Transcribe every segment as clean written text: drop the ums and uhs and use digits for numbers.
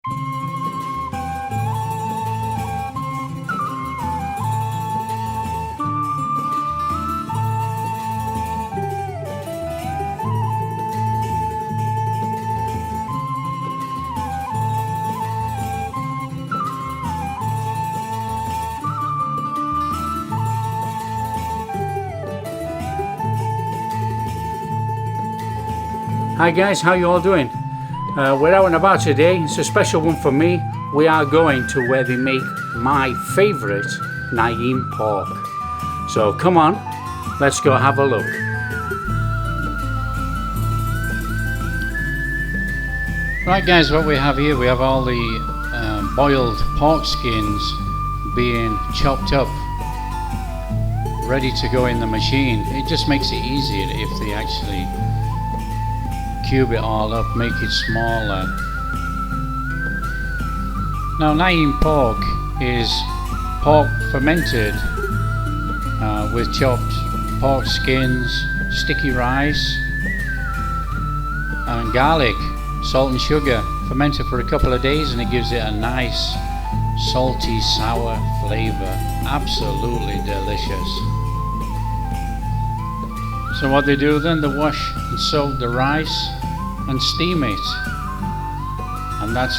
Hi guys, how you all doing? We're out and about today. It's a special one for me. We are going to where they make my favourite Naem pork. So come on, let's go have a look. Right guys, what we have here, we have all the boiled pork skins being chopped up, ready to go in the machine. It just makes it easier if they actually cube it all up, make it smaller. Now Naem pork is pork fermented with chopped pork skins, sticky rice and garlic, salt and sugar, fermented for a couple of days, and it gives it a nice salty sour flavor. Absolutely delicious. So what they do then, they wash and soak the rice and steam it, and that's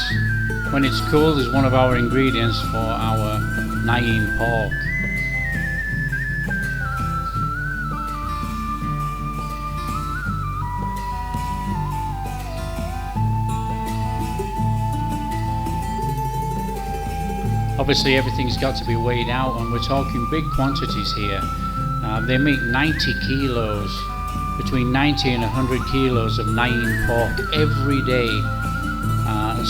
when it's cooled is one of our ingredients for our Naem pork. Obviously everything's got to be weighed out, and we're talking big quantities here. They make 90 kilos, between 90 and 100 kilos of Naem pork every day, and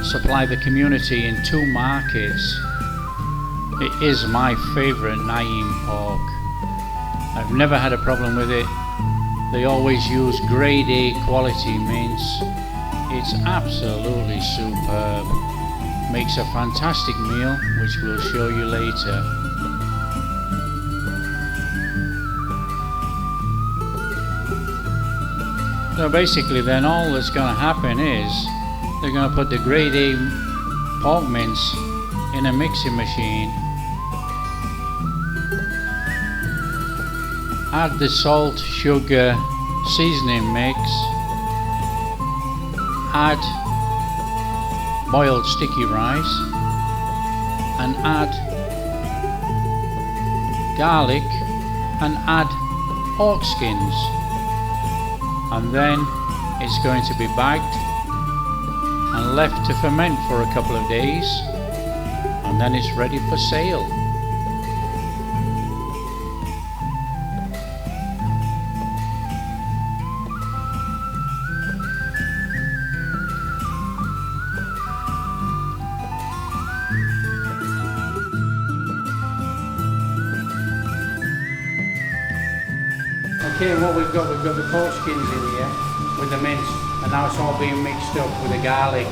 supply the community in 2 markets. It is my favorite Naem pork. I've never had a problem with it. They always use grade A quality mince. It's absolutely superb. Makes a fantastic meal, which we'll show you later. So basically then all that's going to happen is they're going to put the grade A pork mince in a mixing machine, add the salt, sugar, seasoning mix, add boiled sticky rice, and add garlic, and add pork skins, and then it's going to be bagged and left to ferment for a couple of days, and then it's ready for sale. Okay, what we've got the pork skins in here with the mince, and now it's all being mixed up with the garlic.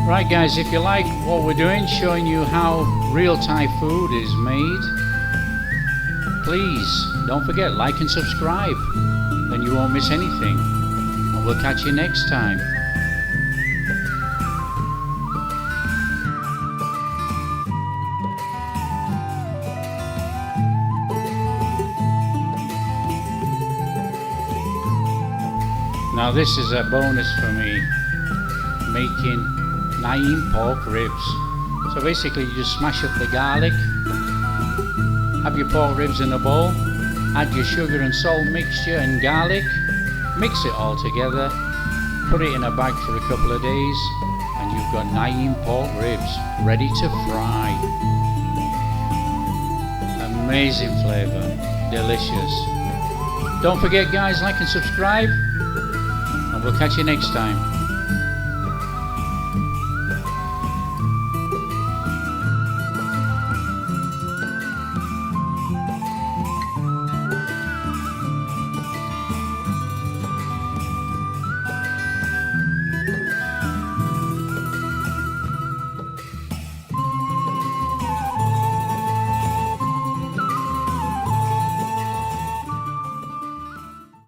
Right guys, if you like what we're doing, showing you how real Thai food is made, please don't forget, like and subscribe, then you won't miss anything, and we'll catch you next time. Now this is a bonus for me, making Naem Pork Ribs. So basically you just smash up the garlic, have your pork ribs in a bowl, add your sugar and salt mixture and garlic, mix it all together, put it in a bag for a couple of days, and you've got Naem Pork Ribs ready to fry. Amazing flavor, delicious. Don't forget guys, like and subscribe, and we'll catch you next time.